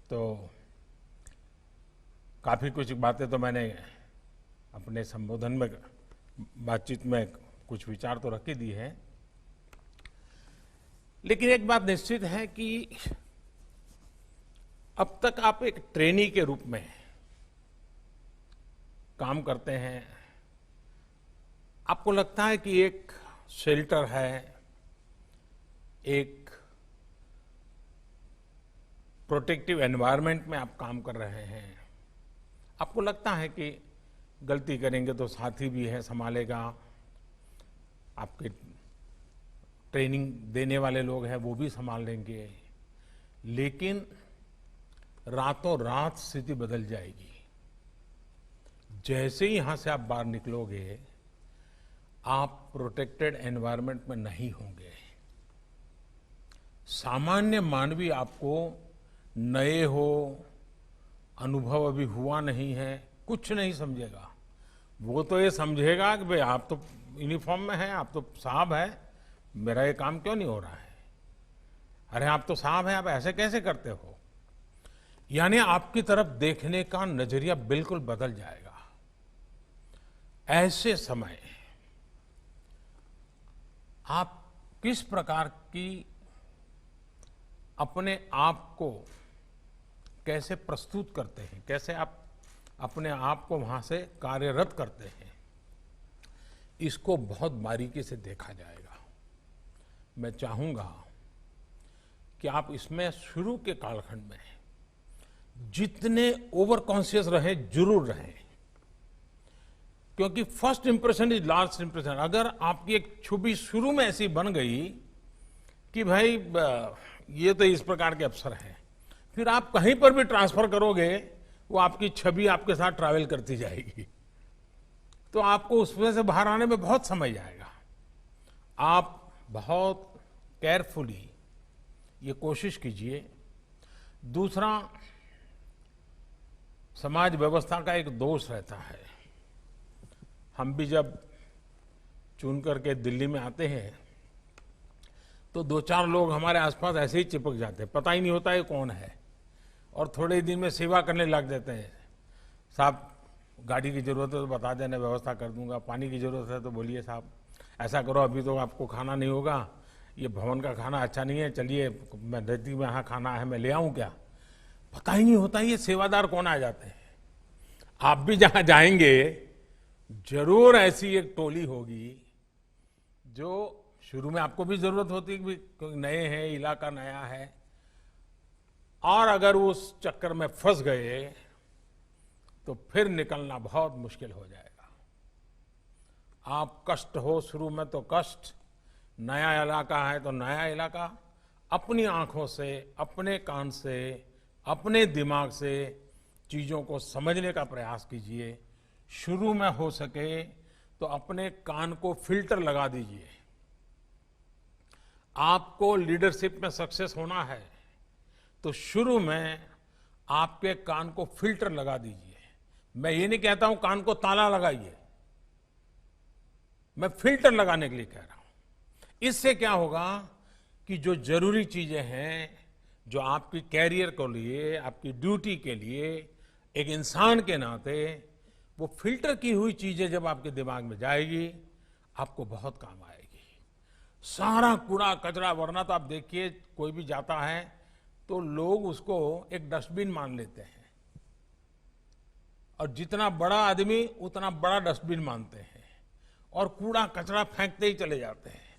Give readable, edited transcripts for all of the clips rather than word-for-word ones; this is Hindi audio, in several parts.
तो काफ़ी कुछ बातें तो मैंने अपने संबोधन में, बातचीत में कुछ विचार तो रख ही दी है, लेकिन एक बात निश्चित है कि अब तक आप एक ट्रेनी के रूप में काम करते हैं। आपको लगता है कि एक शेल्टर है, एक प्रोटेक्टिव एनवायरनमेंट में आप काम कर रहे हैं। आपको लगता है कि गलती करेंगे तो साथी भी है, संभालेगा, आपके ट्रेनिंग देने वाले लोग हैं वो भी संभाल लेंगे, लेकिन रातों रात स्थिति बदल जाएगी। जैसे ही यहां से आप बाहर निकलोगे, आप प्रोटेक्टेड एनवायरनमेंट में नहीं होंगे। सामान्य मानवी आपको नए हो, अनुभव अभी हुआ नहीं है, कुछ नहीं समझेगा। वो तो ये समझेगा कि भाई आप तो यूनिफॉर्म में हैं, आप तो साहब हैं, मेरा ये काम क्यों नहीं हो रहा है? अरे आप तो साहब हैं, आप ऐसे कैसे करते हो? यानी आपकी तरफ देखने का नजरिया बिल्कुल बदल जाएगा। ऐसे समय आप किस प्रकार की अपने आप को कैसे प्रस्तुत करते हैं, कैसे आप अपने आप को वहां से कार्यरत करते हैं, इसको बहुत बारीकी से देखा जाएगा। मैं चाहूंगा कि आप इसमें शुरू के कालखंड में जितने ओवर कॉन्शियस रहे जरूर रहे, क्योंकि first impression is last impression. अगर आपकी एक छवि शुरू में ऐसी बन गई कि भाई ये तो इस प्रकार के अफसर हैं, फिर आप कहीं पर भी ट्रांसफर करोगे, वो आपकी छवि आपके साथ ट्रैवल करती जाएगी, तो आपको उसमें से बाहर आने में बहुत समय जाएगा। आप बहुत केयरफुली ये कोशिश कीजिए। दूसरा, समाज व्यवस्था का एक दोष रहता है। हम भी जब चुन करके दिल्ली में आते हैं तो दो चार लोग हमारे आसपास ऐसे ही चिपक जाते हैं, पता ही नहीं होता ये कौन है, और थोड़े दिन में सेवा करने लग जाते हैं। साहब गाड़ी की जरूरत है तो बता देना, व्यवस्था कर दूंगा। पानी की जरूरत है तो बोलिए साहब ऐसा करो, अभी तो आपको खाना नहीं होगा, ये भवन का खाना अच्छा नहीं है, चलिए मैं नजदीक में यहाँ खाना है, मैं ले आऊँ क्या? पता ही नहीं होता ये सेवादार कौन आ जाते हैं। आप भी जहाँ जाएंगे जरूर ऐसी एक टोली होगी जो शुरू में आपको भी जरूरत होती है क्योंकि नए हैं, इलाका नया है, और अगर उस चक्कर में फंस गए तो फिर निकलना बहुत मुश्किल हो जाएगा। आप कष्ट हो शुरू में तो कष्ट, नया इलाका है तो नया इलाका, अपनी आंखों से, अपने कान से, अपने दिमाग से चीजों को समझने का प्रयास कीजिए। शुरू में हो सके तो अपने कान को फिल्टर लगा दीजिए। आपको लीडरशिप में सक्सेस होना है तो शुरू में आपके कान को फिल्टर लगा दीजिए। मैं ये नहीं कहता हूं कान को ताला लगाइए, मैं फिल्टर लगाने के लिए कह रहा हूं। इससे क्या होगा कि जो जरूरी चीजें हैं, जो आपकी कैरियर के लिए, आपकी ड्यूटी के लिए, एक इंसान के नाते, वो फिल्टर की हुई चीजें जब आपके दिमाग में जाएगी, आपको बहुत काम आएगी। सारा कूड़ा कचरा, वरना तो आप देखिए कोई भी जाता है तो लोग उसको एक डस्टबिन मान लेते हैं, और जितना बड़ा आदमी उतना बड़ा डस्टबिन मानते हैं, और कूड़ा कचरा फेंकते ही चले जाते हैं,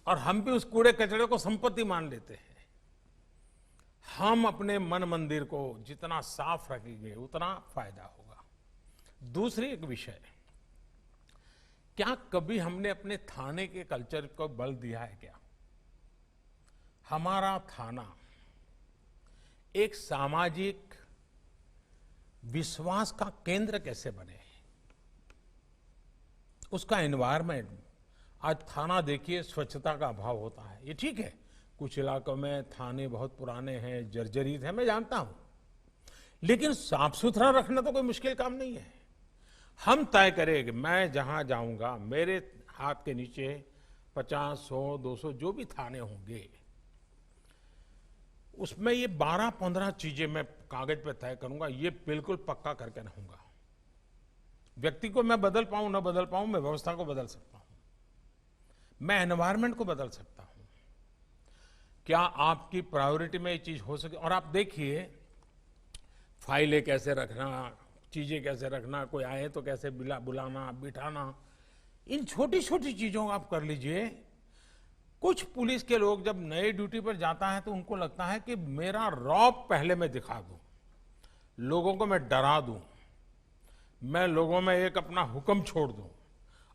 और हम भी उस कूड़े कचरे को संपत्ति मान लेते हैं। हम अपने मन मंदिर को जितना साफ रखेंगे उतना फायदा होगा। दूसरी एक विषय, क्या कभी हमने अपने थाने के कल्चर को बल दिया है क्या? हमारा थाना एक सामाजिक विश्वास का केंद्र कैसे बने, उसका एनवायरनमेंट। आज थाना देखिए, स्वच्छता का अभाव होता है, ये ठीक है, कुछ इलाकों में थाने बहुत पुराने हैं, जर्जरित है, मैं जानता हूं, लेकिन साफ सुथरा रखना तो कोई मुश्किल काम नहीं है। हम तय करें कि मैं जहां जाऊंगा मेरे हाथ के नीचे 50, 100, 200 जो भी थाने होंगे, उसमें ये 12-15 चीजें मैं कागज पे तय करूंगा, ये बिल्कुल पक्का करके रहूंगा। व्यक्ति को मैं बदल पाऊं ना बदल पाऊं, मैं व्यवस्था को बदल सकता हूं, मैं एनवायरनमेंट को बदल सकता हूं। क्या आपकी प्रायोरिटी में ये चीज हो सके? और आप देखिए, फाइलें कैसे रखना, चीजें कैसे रखना, कोई आए तो कैसे बुलाना बिठाना, इन छोटी छोटी चीजों को आप कर लीजिए। कुछ पुलिस के लोग जब नए ड्यूटी पर जाता है तो उनको लगता है कि मेरा रौब पहले मैं दिखा दूं, लोगों को मैं डरा दूं, मैं लोगों में एक अपना हुक्म छोड़ दूं,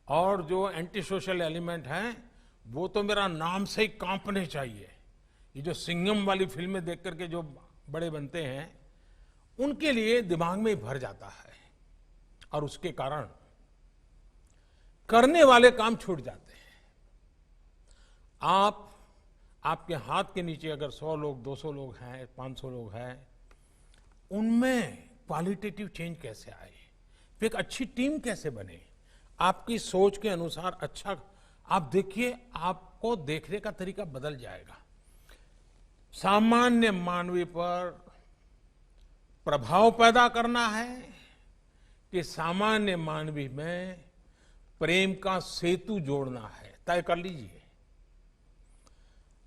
और जो एंटी सोशल एलिमेंट हैं वो तो मेरा नाम से ही कांपने चाहिए। ये जो सिंघम वाली फिल्में देख करके जो बड़े बनते हैं, उनके लिए दिमाग में भर जाता है, और उसके कारण करने वाले काम छूट जाते हैं। आपके हाथ के नीचे अगर 100 लोग, 200 लोग हैं, 500 लोग हैं, उनमें क्वालिटेटिव चेंज कैसे आए, फिर एक अच्छी टीम कैसे बने, आपकी सोच के अनुसार अच्छा, आप देखिए, आपको देखने का तरीका बदल जाएगा। सामान्य मानवीय पर प्रभाव पैदा करना है कि सामान्य मानवीय में प्रेम का सेतु जोड़ना है, तय कर लीजिए।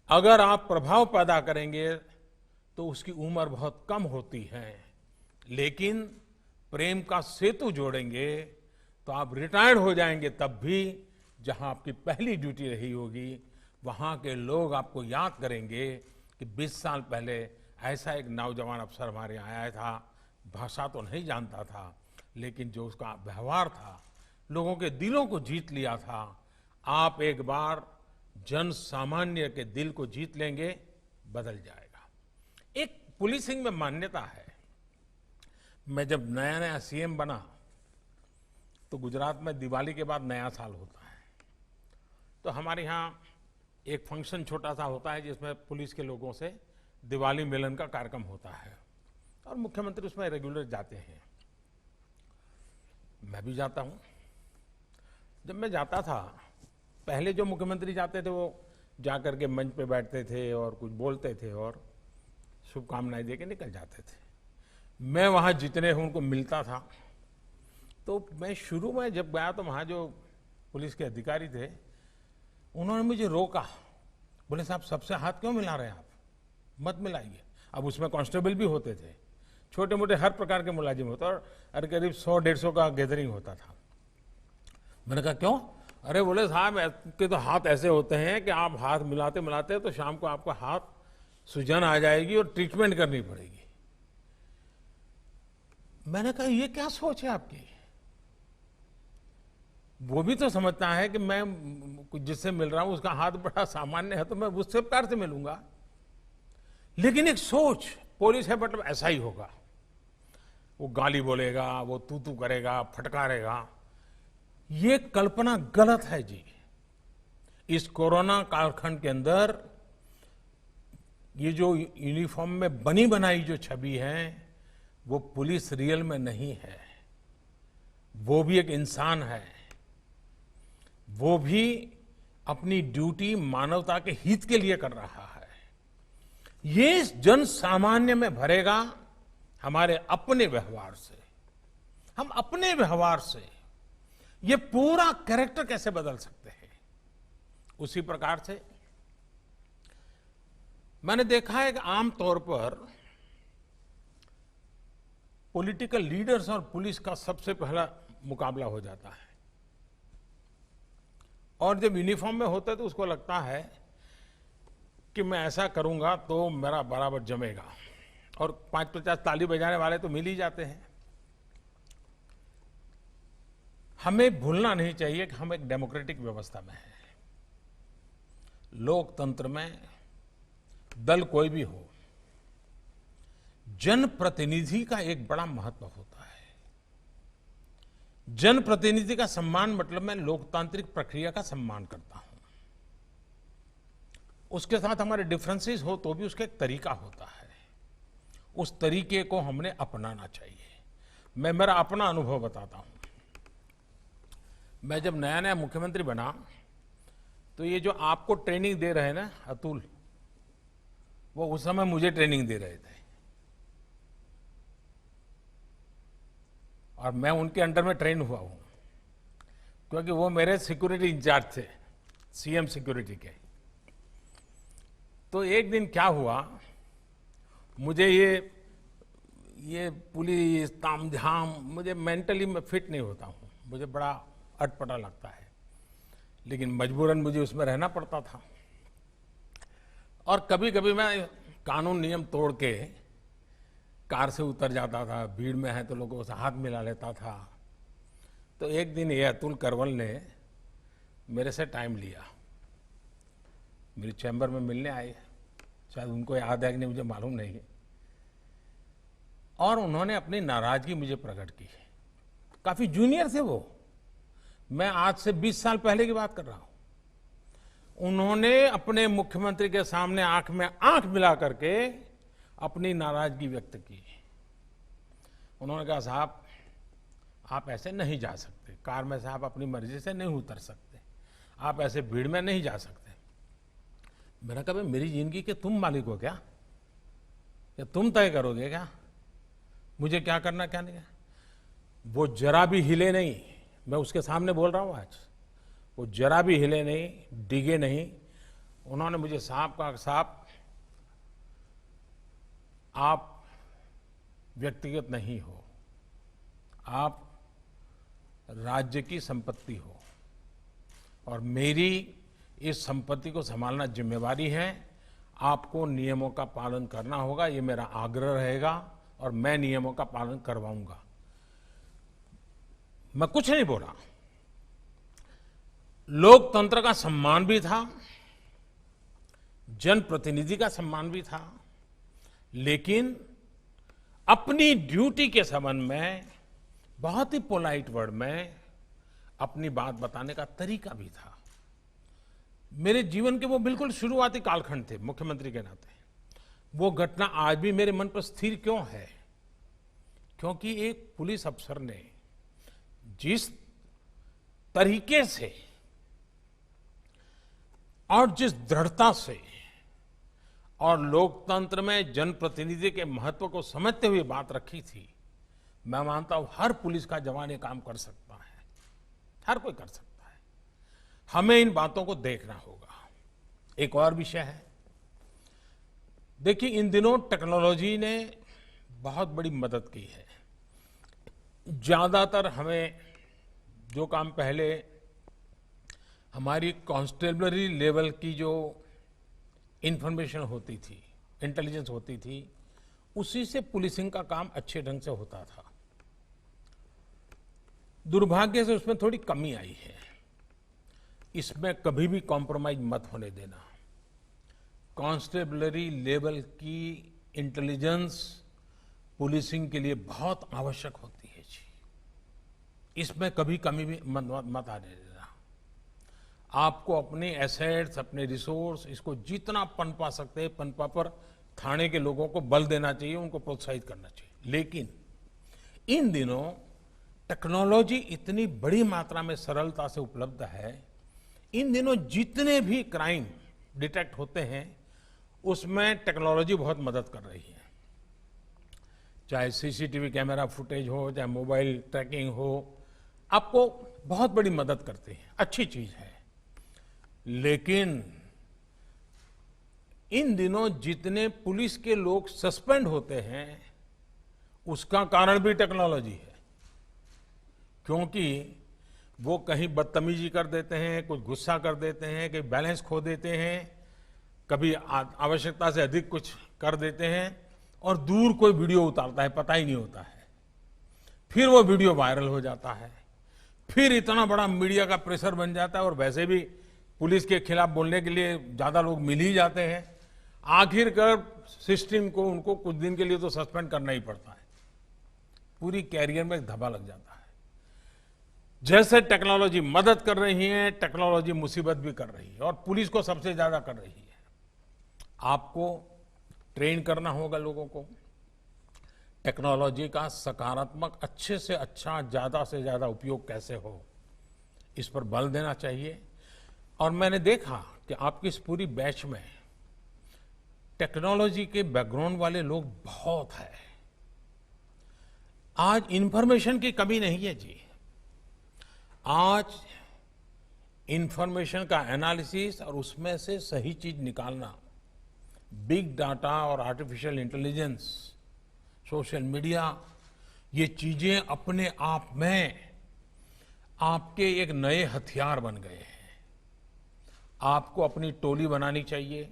अगर आप प्रभाव पैदा करेंगे तो उसकी उम्र बहुत कम होती है, लेकिन प्रेम का सेतु जोड़ेंगे तो आप रिटायर्ड हो जाएंगे, तब भी जहां आपकी पहली ड्यूटी रही होगी वहां के लोग आपको याद करेंगे कि 20 साल पहले ऐसा एक नौजवान अफसर हमारे यहाँ आया था, भाषा तो नहीं जानता था, लेकिन जो उसका व्यवहार था, लोगों के दिलों को जीत लिया था। आप एक बार जन सामान्य के दिल को जीत लेंगे, बदल जाएगा। एक पुलिसिंग में मान्यता है। मैं जब नया नया सीएम बना तो गुजरात में दिवाली के बाद नया साल होता है, तो हमारे यहाँ एक फंक्शन छोटा सा होता है जिसमें पुलिस के लोगों से दिवाली मिलन का कार्यक्रम होता है, और मुख्यमंत्री उसमें रेगुलर जाते हैं, मैं भी जाता हूं। जब मैं जाता था, पहले जो मुख्यमंत्री जाते थे वो जाकर के मंच पे बैठते थे और कुछ बोलते थे और शुभकामनाएं देके निकल जाते थे। मैं वहां जितने हूं उनको मिलता था। तो मैं शुरू में जब गया तो वहां जो पुलिस के अधिकारी थे, उन्होंने मुझे रोका, बोले साहब सबसे हाथ क्यों मिला रहे हैं आप, मत मिलाइए। अब उसमें कांस्टेबल भी होते थे, छोटे मोटे हर प्रकार के मुलाजिम होते, और करीब 100-150 का गैदरिंग होता था। मैंने कहा क्यों? अरे बोले साहब के तो हाथ ऐसे होते हैं कि आप हाथ मिलाते मिलाते तो शाम को आपका हाथ सूजन आ जाएगी और ट्रीटमेंट करनी पड़ेगी। मैंने कहा ये क्या सोच है आपकी? वो भी तो समझता है कि मैं जिससे मिल रहा हूं उसका हाथ बड़ा सामान्य है तो मैं उससे प्यार से मिलूंगा, लेकिन एक सोच, पुलिस है मतलब ऐसा ही होगा, वो गाली बोलेगा, वो तू तू करेगा, फटकारेगा, ये कल्पना गलत है जी। इस कोरोना कालखंड के अंदर ये जो यूनिफॉर्म में बनी बनाई जो छवि है वो पुलिस रियल में नहीं है, वो भी एक इंसान है, वो भी अपनी ड्यूटी मानवता के हित के लिए कर रहा है। ये जन सामान्य में भरेगा हमारे अपने व्यवहार से। हम अपने व्यवहार से ये पूरा कैरेक्टर कैसे बदल सकते हैं? उसी प्रकार से मैंने देखा है कि आमतौर पर पॉलिटिकल लीडर्स और पुलिस का सबसे पहला मुकाबला हो जाता है, और जब यूनिफॉर्म में होता है तो उसको लगता है कि मैं ऐसा करूंगा तो मेरा बराबर जमेगा, और 5-50 ताली बजाने वाले तो मिल ही जाते हैं। हमें भूलना नहीं चाहिए कि हम एक डेमोक्रेटिक व्यवस्था में हैं। लोकतंत्र में दल कोई भी हो, जनप्रतिनिधि का एक बड़ा महत्व होता है। जनप्रतिनिधि का सम्मान मतलब मैं लोकतांत्रिक प्रक्रिया का सम्मान करता हूं। उसके साथ हमारे डिफरेंसेस हो तो भी उसका एक तरीका होता है, उस तरीके को हमने अपनाना चाहिए। मैं मेरा अपना अनुभव बताता हूं। मैं जब नया नया मुख्यमंत्री बना तो ये जो आपको ट्रेनिंग दे रहे हैं ना अतुल, वो उस समय मुझे ट्रेनिंग दे रहे थे और मैं उनके अंडर में ट्रेन हुआ हूं, क्योंकि वो मेरे सिक्योरिटी इंचार्ज थे, सीएम सिक्योरिटी के। तो एक दिन क्या हुआ, मुझे ये पुलिस तामझाम, मुझे मेंटली मैं फिट नहीं होता हूँ, मुझे बड़ा अटपटा लगता है, लेकिन मजबूरन मुझे उसमें रहना पड़ता था। और कभी कभी मैं कानून नियम तोड़ के कार से उतर जाता था, भीड़ में है तो लोगों से हाथ मिला लेता था। तो एक दिन ये अतुल करवल ने मेरे से टाइम लिया, मेरी चैम्बर में मिलने आए, शायद उनको याद है कि नहीं मुझे मालूम नहीं, और उन्होंने अपनी नाराजगी मुझे प्रकट की। काफी जूनियर थे वो, मैं आज से 20 साल पहले की बात कर रहा हूं। उन्होंने अपने मुख्यमंत्री के सामने आंख में आंख मिला करके अपनी नाराजगी व्यक्त की। उन्होंने कहा, साहब आप ऐसे नहीं जा सकते, कार में से आप अपनी मर्जी से नहीं उतर सकते, आप ऐसे भीड़ में नहीं जा सकते। मैंने कहा, मेरी जिंदगी के तुम मालिक हो क्या, या तुम तय करोगे क्या मुझे क्या करना क्या नहीं? वो जरा भी हिले नहीं, मैं उसके सामने बोल रहा हूं आज, वो जरा भी हिले नहीं, डिगे नहीं। उन्होंने मुझे साहब कहा, साहब आप व्यक्तिगत नहीं हो, आप राज्य की संपत्ति हो और मेरी इस संपत्ति को संभालना जिम्मेवारी है, आपको नियमों का पालन करना होगा, ये मेरा आग्रह रहेगा और मैं नियमों का पालन करवाऊंगा। मैं कुछ नहीं बोला। लोकतंत्र का सम्मान भी था, जनप्रतिनिधि का सम्मान भी था, लेकिन अपनी ड्यूटी के संबंध में बहुत ही पोलाइट वर्ड में अपनी बात बताने का तरीका भी था। मेरे जीवन के वो बिल्कुल शुरुआती कालखंड थे मुख्यमंत्री के नाते। वो घटना आज भी मेरे मन पर स्थिर क्यों है? क्योंकि एक पुलिस अफसर ने जिस तरीके से और जिस दृढ़ता से और लोकतंत्र में जनप्रतिनिधि के महत्व को समझते हुए बात रखी थी, मैं मानता हूं हर पुलिस का जवान ये काम कर सकता है, हर कोई कर सकता है। हमें इन बातों को देखना होगा। एक और विषय है, देखिए इन दिनों टेक्नोलॉजी ने बहुत बड़ी मदद की है। ज्यादातर हमें जो काम पहले हमारी कांस्टेबलरी लेवल की जो इंफॉर्मेशन होती थी, इंटेलिजेंस होती थी, उसी से पुलिसिंग का काम अच्छे ढंग से होता था। दुर्भाग्य से उसमें थोड़ी कमी आई है। इसमें कभी भी कॉम्प्रोमाइज मत होने देना। कांस्टेबलरी लेवल की इंटेलिजेंस पुलिसिंग के लिए बहुत आवश्यक होती है जी। इसमें कभी कमी भी मत आने देना। आपको अपने एसेट्स, अपने रिसोर्स, इसको जितना पनपा सकते हैं पनपा पर थाने के लोगों को बल देना चाहिए, उनको प्रोत्साहित करना चाहिए। लेकिन इन दिनों टेक्नोलॉजी इतनी बड़ी मात्रा में सरलता से उपलब्ध है, इन दिनों जितने भी क्राइम डिटेक्ट होते हैं उसमें टेक्नोलॉजी बहुत मदद कर रही है। चाहे सीसीटीवी कैमरा फुटेज हो, चाहे मोबाइल ट्रैकिंग हो, आपको बहुत बड़ी मदद करते हैं, अच्छी चीज है। लेकिन इन दिनों जितने पुलिस के लोग सस्पेंड होते हैं उसका कारण भी टेक्नोलॉजी है। क्योंकि वो कहीं बदतमीजी कर देते हैं, कुछ गुस्सा कर देते हैं, कहीं बैलेंस खो देते हैं, कभी आवश्यकता से अधिक कुछ कर देते हैं और दूर कोई वीडियो उतारता है, पता ही नहीं होता है। फिर वो वीडियो वायरल हो जाता है, फिर इतना बड़ा मीडिया का प्रेशर बन जाता है और वैसे भी पुलिस के खिलाफ बोलने के लिए ज्यादा लोग मिल ही जाते हैं। आखिरकार सिस्टम को उनको कुछ दिन के लिए तो सस्पेंड करना ही पड़ता है, पूरी कैरियर में धब्बा लग जाता है। जैसे टेक्नोलॉजी मदद कर रही है, टेक्नोलॉजी मुसीबत भी कर रही है और पुलिस को सबसे ज्यादा कर रही है। आपको ट्रेन करना होगा लोगों को, टेक्नोलॉजी का सकारात्मक अच्छे से अच्छा ज्यादा से ज्यादा उपयोग कैसे हो, इस पर बल देना चाहिए। और मैंने देखा कि आपकी इस पूरी बैच में टेक्नोलॉजी के बैकग्राउंड वाले लोग बहुत हैं। आज इंफॉर्मेशन की कमी नहीं है जी। आज इंफॉर्मेशन का एनालिसिस और उसमें से सही चीज निकालना, बिग डाटा और आर्टिफिशियल इंटेलिजेंस, सोशल मीडिया, ये चीजें अपने आप में आपके एक नए हथियार बन गए हैं। आपको अपनी टोली बनानी चाहिए,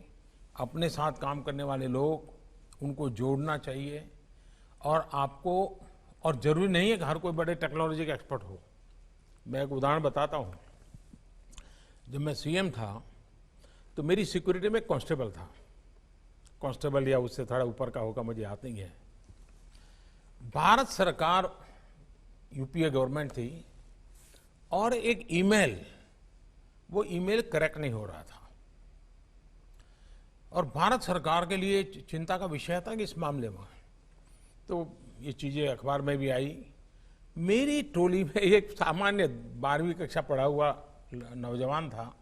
अपने साथ काम करने वाले लोग, उनको जोड़ना चाहिए। और आपको, और जरूरी नहीं है कि हर कोई बड़े टेक्नोलॉजी का एक्सपर्ट हो। मैं एक उदाहरण बताता हूं। जब मैं सीएम था तो मेरी सिक्योरिटी में एक कांस्टेबल था, कांस्टेबल या उससे थोड़ा ऊपर का होगा, मुझे याद नहीं है। भारत सरकार, यूपीए गवर्नमेंट थी, और एक ईमेल, वो ईमेल करेक्ट नहीं हो रहा था, और भारत सरकार के लिए चिंता का विषय था कि इस मामले में, तो ये चीजें अखबार में भी आई। मेरी टोली में एक सामान्य 12वीं कक्षा पढ़ा हुआ नौजवान था,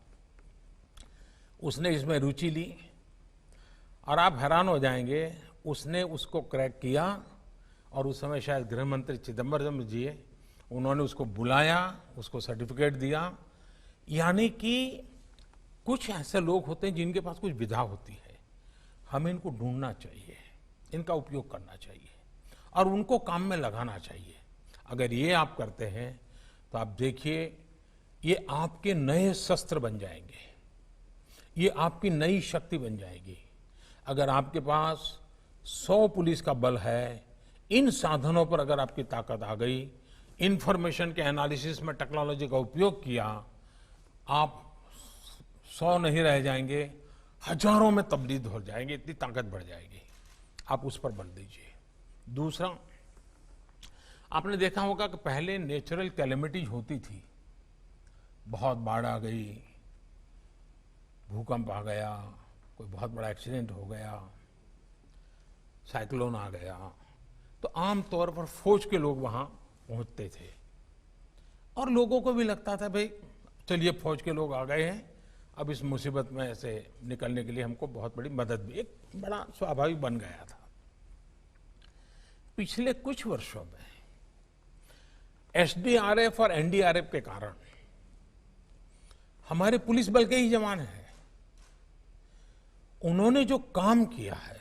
उसने इसमें रुचि ली, और आप हैरान हो जाएंगे, उसने उसको क्रैक किया। और उस समय शायद गृह मंत्री चिदम्बरम जी, उन्होंने उसको बुलाया, उसको सर्टिफिकेट दिया। यानी कि कुछ ऐसे लोग होते हैं जिनके पास कुछ विधा होती है, हमें इनको ढूंढना चाहिए, इनका उपयोग करना चाहिए और उनको काम में लगाना चाहिए। अगर ये आप करते हैं तो आप देखिए, ये आपके नए शस्त्र बन जाएंगे, ये आपकी नई शक्ति बन जाएगी। अगर आपके पास 100 पुलिस का बल है, इन साधनों पर अगर आपकी ताकत आ गई, इंफॉर्मेशन के एनालिसिस में टेक्नोलॉजी का उपयोग किया, आप 100 नहीं रह जाएंगे, हजारों में तब्दील हो जाएंगे, इतनी ताकत बढ़ जाएगी। आप उस पर बल दीजिए। दूसरा, आपने देखा होगा कि पहले नेचुरल कैलेमिटीज होती थी, बहुत बाढ़ आ गई, भूकंप आ गया, कोई बहुत बड़ा एक्सीडेंट हो गया, साइक्लोन आ गया, तो आमतौर पर फौज के लोग वहां पहुंचते थे, और लोगों को भी लगता था भाई चलिए फौज के लोग आ गए हैं, अब इस मुसीबत में से निकलने के लिए हमको बहुत बड़ी मदद भी, एक बड़ा स्वाभाविक बन गया था। पिछले कुछ वर्षों में एसडीआरएफ और एनडीआरएफ के कारण हमारे पुलिस बल के ही जवान हैं, उन्होंने जो काम किया है,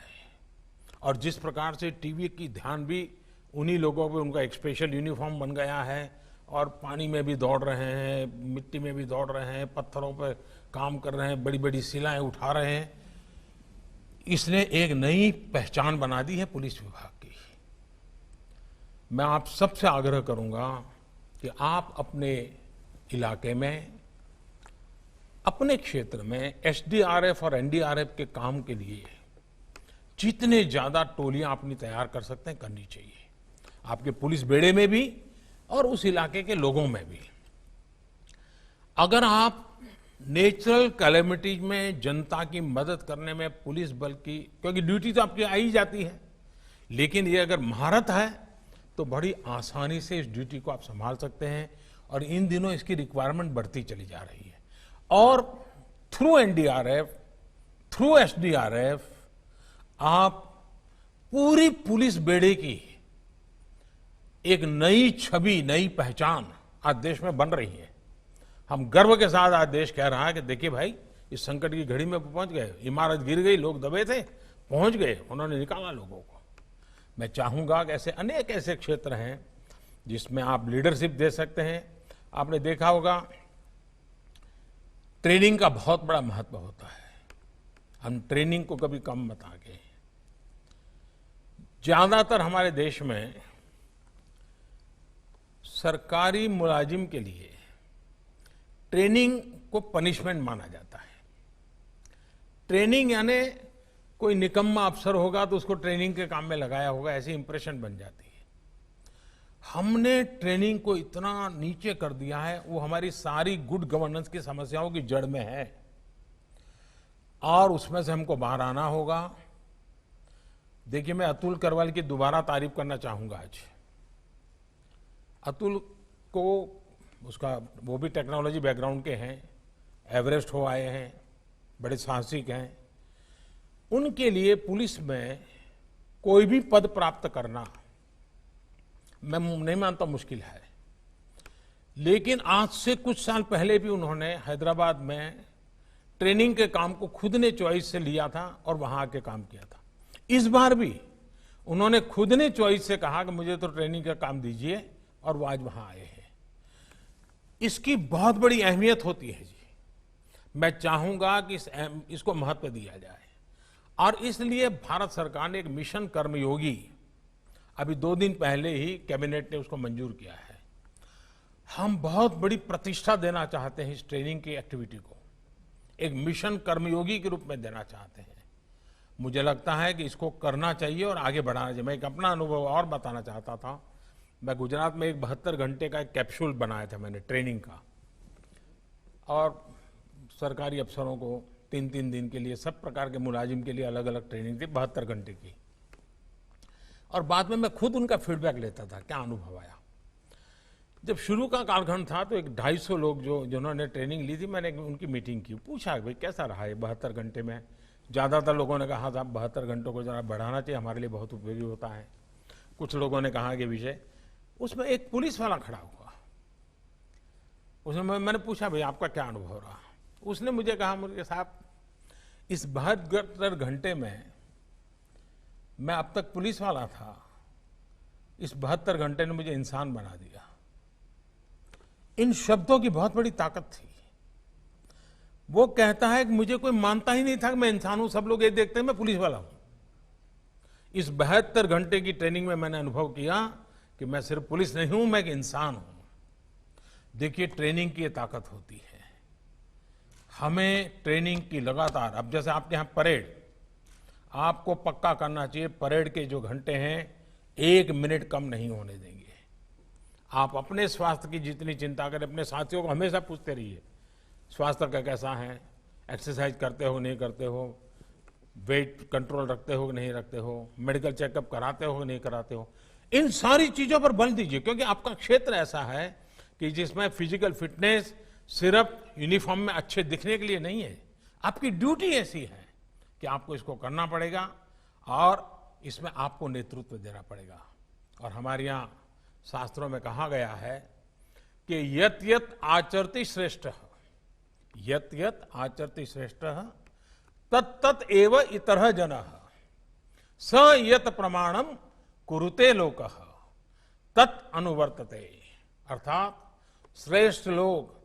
और जिस प्रकार से टीवी की ध्यान भी उन्हीं लोगों पे, उनका एक स्पेशल यूनिफॉर्म बन गया है, और पानी में भी दौड़ रहे हैं, मिट्टी में भी दौड़ रहे हैं, पत्थरों पर काम कर रहे हैं, बड़ी बड़ी शिलाएं उठा रहे हैं। इसने एक नई पहचान बना दी है पुलिस विभाग की। मैं आप सबसे आग्रह करूंगा कि आप अपने इलाके में, अपने क्षेत्र में एसडीआरएफ और एनडीआरएफ के काम के लिए जितने ज्यादा टोलियां अपनी तैयार कर सकते हैं, करनी चाहिए, आपके पुलिस बेड़े में भी और उस इलाके के लोगों में भी। अगर आप नेचुरल कैलेमिटीज में जनता की मदद करने में पुलिस बल की, क्योंकि ड्यूटी तो आपकी आ ही जाती है, लेकिन ये अगर महारत है तो बड़ी आसानी से इस ड्यूटी को आप संभाल सकते हैं, और इन दिनों इसकी रिक्वायरमेंट बढ़ती चली जा रही है। और थ्रू एनडीआरएफ, थ्रू एसडीआरएफ, आप पूरी पुलिस बेड़े की एक नई छवि, नई पहचान आज देश में बन रही है। हम गर्व के साथ आज देश कह रहा है कि देखिए भाई, इस संकट की घड़ी में पहुंच गए, इमारत गिर गई, लोग दबे थे, पहुंच गए, उन्होंने निकाला लोगों को। मैं चाहूंगा कि ऐसे अनेक ऐसे क्षेत्र हैं जिसमें आप लीडरशिप दे सकते हैं। आपने देखा होगा ट्रेनिंग का बहुत बड़ा महत्व होता है, हम ट्रेनिंग को कभी कम मत आगे। ज्यादातर हमारे देश में सरकारी मुलाजिम के लिए ट्रेनिंग को पनिशमेंट माना जाता है। ट्रेनिंग यानी कोई निकम्मा अफसर होगा तो उसको ट्रेनिंग के काम में लगाया होगा, ऐसी इंप्रेशन बन जाती है। हमने ट्रेनिंग को इतना नीचे कर दिया है, वो हमारी सारी गुड गवर्नेंस की समस्याओं की जड़ में है, और उसमें से हमको बाहर आना होगा। देखिए, मैं अतुल करवाल की दोबारा तारीफ करना चाहूंगा आज। अतुल को, उसका, वो भी टेक्नोलॉजी बैकग्राउंड के हैं, एवरेस्ट हो आए हैं, बड़े साहसिक हैं। उनके लिए पुलिस में कोई भी पद प्राप्त करना मैं नहीं मानता मुश्किल है। लेकिन आज से कुछ साल पहले भी उन्होंने हैदराबाद में ट्रेनिंग के काम को खुद ने चॉइस से लिया था और वहां आके काम किया था। इस बार भी उन्होंने खुद ने चॉइस से कहा कि मुझे तो ट्रेनिंग का काम दीजिए, और वो आज वहां आए हैं। इसकी बहुत बड़ी अहमियत होती है जी। मैं चाहूंगा कि इसको महत्व दिया जाए, और इसलिए भारत सरकार ने एक मिशन कर्मयोगी अभी 2 दिन पहले ही कैबिनेट ने उसको मंजूर किया है। हम बहुत बड़ी प्रतिष्ठा देना चाहते हैं इस ट्रेनिंग की एक्टिविटी को, एक मिशन कर्मयोगी के रूप में देना चाहते हैं। मुझे लगता है कि इसको करना चाहिए और आगे बढ़ाना चाहिए। मैं एक अपना अनुभव और बताना चाहता था। मैं गुजरात में एक 72 घंटे का एक कैप्सूल बनाया था मैंने ट्रेनिंग का, और सरकारी अफसरों को 3-3 दिन के लिए, सब प्रकार के मुलाजिम के लिए अलग अलग ट्रेनिंग थी 72 घंटे की। और बाद में मैं खुद उनका फीडबैक लेता था, क्या अनुभव आया। जब शुरू का कालखंड था तो एक 250 लोग जिन्होंने ट्रेनिंग ली थी, मैंने उनकी मीटिंग की, पूछा भाई कैसा रहा है 72 घंटे में। ज़्यादातर लोगों ने कहा था 72 घंटों को जरा बढ़ाना चाहिए, हमारे लिए बहुत उपयोगी होता है। कुछ लोगों ने कहा कि विषय, उसमें एक पुलिस वाला खड़ा हुआ, उसमें मैंने पूछा भाई आपका क्या अनुभव रहा। उसने मुझे कहा, मुझे साहब इस 72 घंटे में मैं अब तक पुलिस वाला था, इस 72 घंटे ने मुझे इंसान बना दिया। इन शब्दों की बहुत बड़ी ताकत थी। वो कहता है कि मुझे कोई मानता ही नहीं था कि मैं इंसान हूं, सब लोग ये देखते हैं मैं पुलिस वाला हूं। इस 72 घंटे की ट्रेनिंग में मैंने अनुभव किया कि मैं सिर्फ पुलिस नहीं हूं, मैं एक इंसान हूं। देखिए ट्रेनिंग की ये ताकत होती है। हमें ट्रेनिंग की लगातार, अब जैसे आपके यहां परेड, आपको पक्का करना चाहिए परेड के जो घंटे हैं 1 मिनट कम नहीं होने देंगे। आप अपने स्वास्थ्य की जितनी चिंता करें, अपने साथियों को हमेशा पूछते रहिए स्वास्थ्य का कैसा है, एक्सरसाइज करते हो नहीं करते हो, वेट कंट्रोल रखते हो नहीं रखते हो, मेडिकल चेकअप कराते हो नहीं कराते हो। इन सारी चीजों पर बल दीजिए, क्योंकि आपका क्षेत्र ऐसा है कि जिसमें फिजिकल फिटनेस सिर्फ यूनिफॉर्म में अच्छे दिखने के लिए नहीं है। आपकी ड्यूटी ऐसी है कि आपको इसको करना पड़ेगा और इसमें आपको नेतृत्व देना पड़ेगा। और हमारे यहाँ शास्त्रों में कहा गया है कि यत यत आचरति श्रेष्ठ, यत यत आचरति श्रेष्ठ तत्तत एव इतरः जनः स यत प्रमाणम कुरुते लोकः तत् अनुवर्तते। अर्थात श्रेष्ठ लोग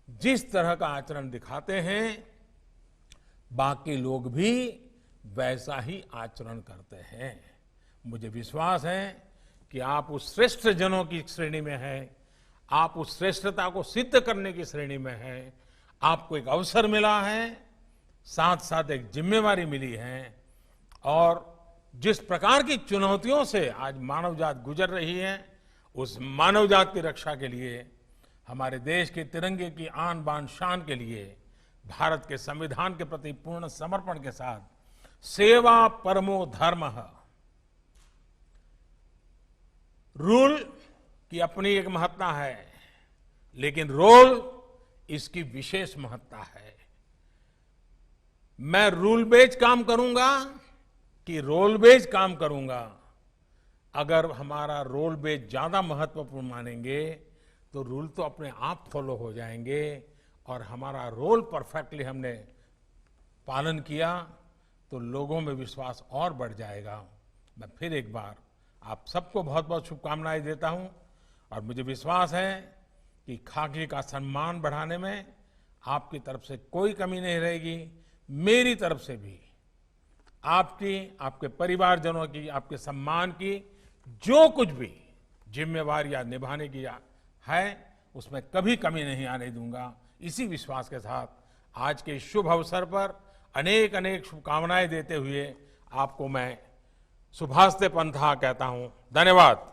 जिस तरह का आचरण दिखाते हैं, बाकी लोग भी वैसा ही आचरण करते हैं। मुझे विश्वास है कि आप उस श्रेष्ठ जनों की श्रेणी में हैं, आप उस श्रेष्ठता को सिद्ध करने की श्रेणी में हैं। आपको एक अवसर मिला है, साथ साथ एक जिम्मेवारी मिली है, और जिस प्रकार की चुनौतियों से आज मानव जात गुजर रही है, उस मानव जात की रक्षा के लिए, हमारे देश के तिरंगे की आन बान शान के लिए, भारत के संविधान के प्रति पूर्ण समर्पण के साथ सेवा परमो धर्मः। रूल की अपनी एक महत्ता है, लेकिन रोल इसकी विशेष महत्ता है। मैं रूल बेस्ड काम करूंगा कि रोल बेस्ड काम करूंगा, अगर हमारा रोल बेस्ड ज्यादा महत्वपूर्ण मानेंगे तो रूल तो अपने आप फॉलो हो जाएंगे, और हमारा रोल परफेक्टली हमने पालन किया तो लोगों में विश्वास और बढ़ जाएगा। मैं फिर एक बार आप सबको बहुत बहुत शुभकामनाएं देता हूं, और मुझे विश्वास है कि खाकी का सम्मान बढ़ाने में आपकी तरफ से कोई कमी नहीं रहेगी। मेरी तरफ से भी आपकी, आपके परिवारजनों की, आपके सम्मान की जो कुछ भी जिम्मेवारियां निभाने की है, उसमें कभी कमी नहीं आने दूंगा। इसी विश्वास के साथ आज के शुभ अवसर पर अनेक अनेक शुभकामनाएं देते हुए आपको मैं शुभास्ते पंथा कहता हूं। धन्यवाद।